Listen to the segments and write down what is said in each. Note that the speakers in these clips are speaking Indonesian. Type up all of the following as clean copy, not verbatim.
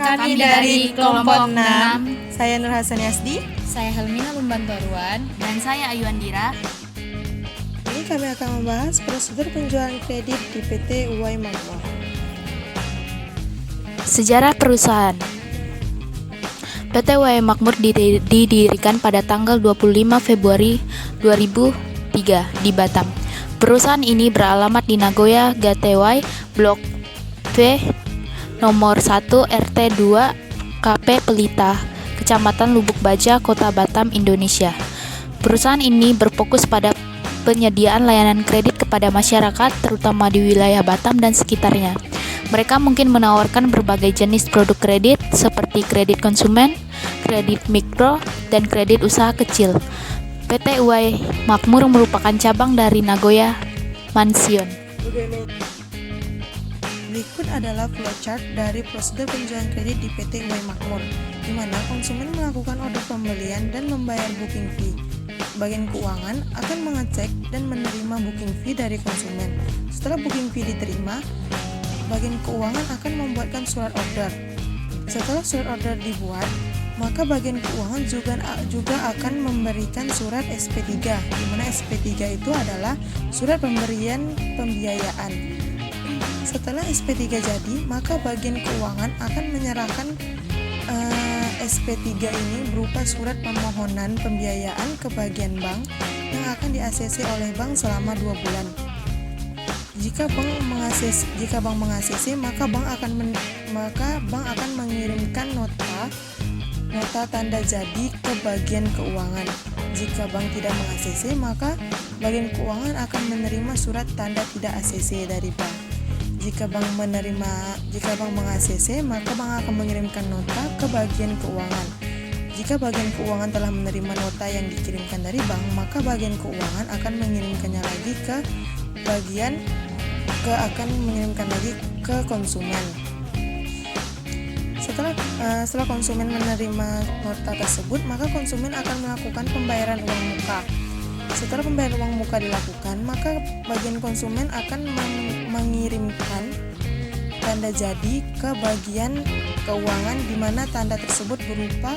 Kami dari kelompok 6. Saya Nur Hasan Yasdi. Saya Helmina Lumbantoruan. Dan saya Ayu Andira. Ini kami akan membahas prosedur penjualan kredit di PT UY Makmur. Sejarah perusahaan. PT UY Makmur didirikan pada tanggal 25 Februari 2003 di Batam. Perusahaan ini beralamat di Nagoya Gateway, Blok V, nomor 1 RT 2 KP Pelita, Kecamatan Lubuk Baja, Kota Batam, Indonesia. Perusahaan ini berfokus pada penyediaan layanan kredit kepada masyarakat, terutama di wilayah Batam dan sekitarnya. Mereka mungkin menawarkan berbagai jenis produk kredit seperti kredit konsumen, kredit mikro, dan kredit usaha kecil. PT UY Makmur merupakan cabang dari Nagoya Mansion. Berikut adalah flowchart dari prosedur penjualan kredit di PT UY Makmur, di mana konsumen melakukan order pembelian dan membayar booking fee. Bagian keuangan akan mengecek dan menerima booking fee dari konsumen. Setelah booking fee diterima, bagian keuangan akan membuatkan surat order. Setelah surat order dibuat, maka bagian keuangan juga akan memberikan surat SP3, di mana SP3 itu adalah surat pemberian pembiayaan. Setelah SP3 jadi, maka bagian keuangan akan menyerahkan SP3 ini berupa surat permohonan pembiayaan ke bagian bank yang akan di-ACC oleh bank selama 2 bulan. Jika bank meng-ACC, maka bank akan mengirimkan nota tanda jadi ke bagian keuangan. Jika bank tidak meng-ACC, maka bagian keuangan akan menerima surat tanda tidak ACC dari bank. Jika bank meng-ACC, maka bank akan mengirimkan nota ke bagian keuangan. Jika bagian keuangan telah menerima nota yang dikirimkan dari bank, maka bagian keuangan akan mengirimkannya lagi ke konsumen. Setelah konsumen menerima nota tersebut, maka konsumen akan melakukan pembayaran uang muka. Setelah pembayaran uang muka dilakukan, maka bagian konsumen akan mengirimkan tanda jadi ke bagian keuangan, di mana tanda tersebut berupa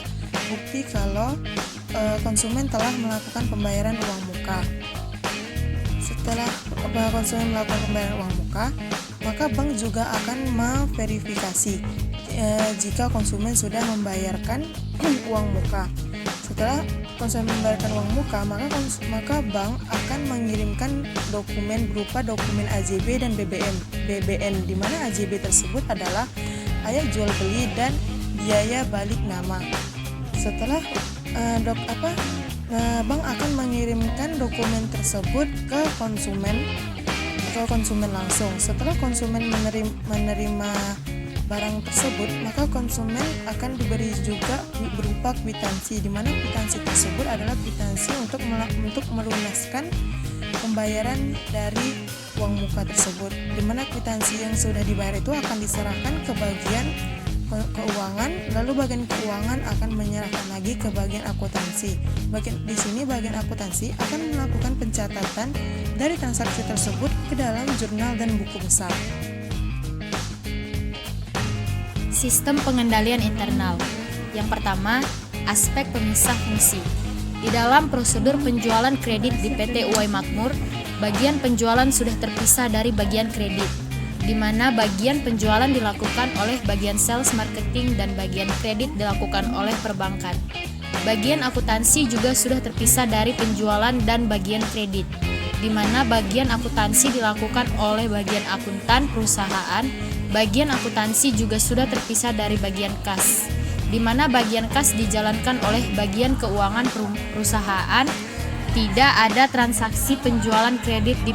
bukti kalau konsumen telah melakukan pembayaran uang muka. Setelah konsumen melakukan pembayaran uang muka, maka bank juga akan memverifikasi jika konsumen sudah membayarkan uang muka. Setelah konsumen membayarkan uang muka, maka bank akan mengirimkan dokumen berupa dokumen AJB dan BBN, di mana AJB tersebut adalah ayat jual beli dan biaya balik nama. Setelah bank akan mengirimkan dokumen tersebut ke konsumen langsung. Setelah konsumen menerima barang tersebut, maka konsumen akan diberi juga berupa kwitansi, di mana kwitansi tersebut adalah kwitansi untuk melunaskan pembayaran dari uang muka tersebut, di mana kwitansi yang sudah dibayar itu akan diserahkan ke bagian keuangan, lalu bagian keuangan akan menyerahkan lagi ke bagian akuntansi. Di sini bagian akuntansi akan melakukan pencatatan dari transaksi tersebut ke dalam jurnal dan buku besar. Sistem pengendalian internal. Yang pertama, aspek pemisah fungsi. Di dalam prosedur penjualan kredit di PT UY Makmur, bagian penjualan sudah terpisah dari bagian kredit, di mana bagian penjualan dilakukan oleh bagian sales marketing dan bagian kredit dilakukan oleh perbankan. Bagian akuntansi juga sudah terpisah dari penjualan dan bagian kredit, di mana bagian akuntansi dilakukan oleh bagian akuntan perusahaan. Bagian akuntansi juga sudah terpisah dari bagian kas, di mana bagian kas dijalankan oleh bagian keuangan perusahaan. Tidak ada transaksi penjualan kredit di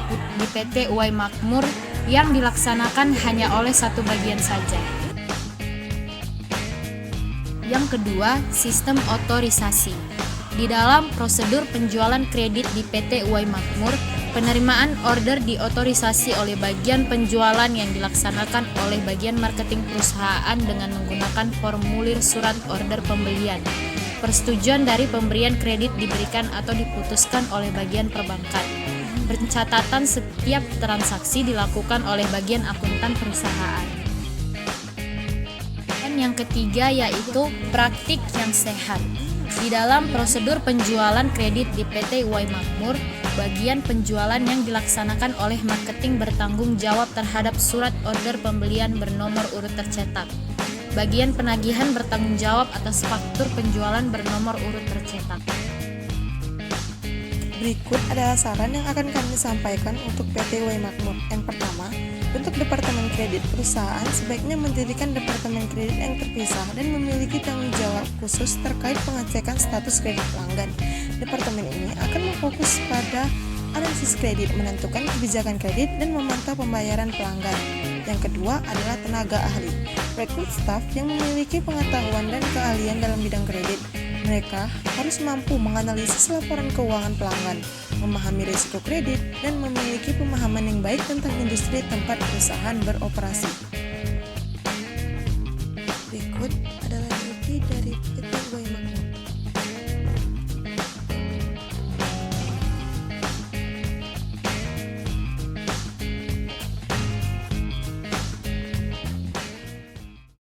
PT UY Makmur yang dilaksanakan hanya oleh satu bagian saja. Yang kedua, sistem otorisasi. Di dalam prosedur penjualan kredit di PT UY Makmur, penerimaan order diotorisasi oleh bagian penjualan yang dilaksanakan oleh bagian marketing perusahaan dengan menggunakan formulir surat order pembelian. Persetujuan dari pemberian kredit diberikan atau diputuskan oleh bagian perbankan. Pencatatan setiap transaksi dilakukan oleh bagian akuntan perusahaan. Dan yang ketiga yaitu praktik yang sehat. Di dalam prosedur penjualan kredit di PT UAI Makmur, bagian penjualan yang dilaksanakan oleh marketing bertanggung jawab terhadap surat order pembelian bernomor urut tercetak. Bagian penagihan bertanggung jawab atas faktur penjualan bernomor urut tercetak. Berikut adalah saran yang akan kami sampaikan untuk PT UAI Makmur. Yang pertama, untuk Departemen Kredit, perusahaan sebaiknya mendirikan Departemen Kredit yang terpisah dan memiliki tanggung jawab khusus terkait pengecekan status kredit pelanggan. Departemen ini akan memfokus pada analisis kredit, menentukan kebijakan kredit, dan memantau pembayaran pelanggan. Yang kedua adalah tenaga ahli. Rekrut staf yang memiliki pengetahuan dan keahlian dalam bidang kredit. Mereka harus mampu menganalisis laporan keuangan pelanggan, memahami risiko kredit, dan memiliki pemahaman yang baik tentang industri tempat perusahaan beroperasi. Berikut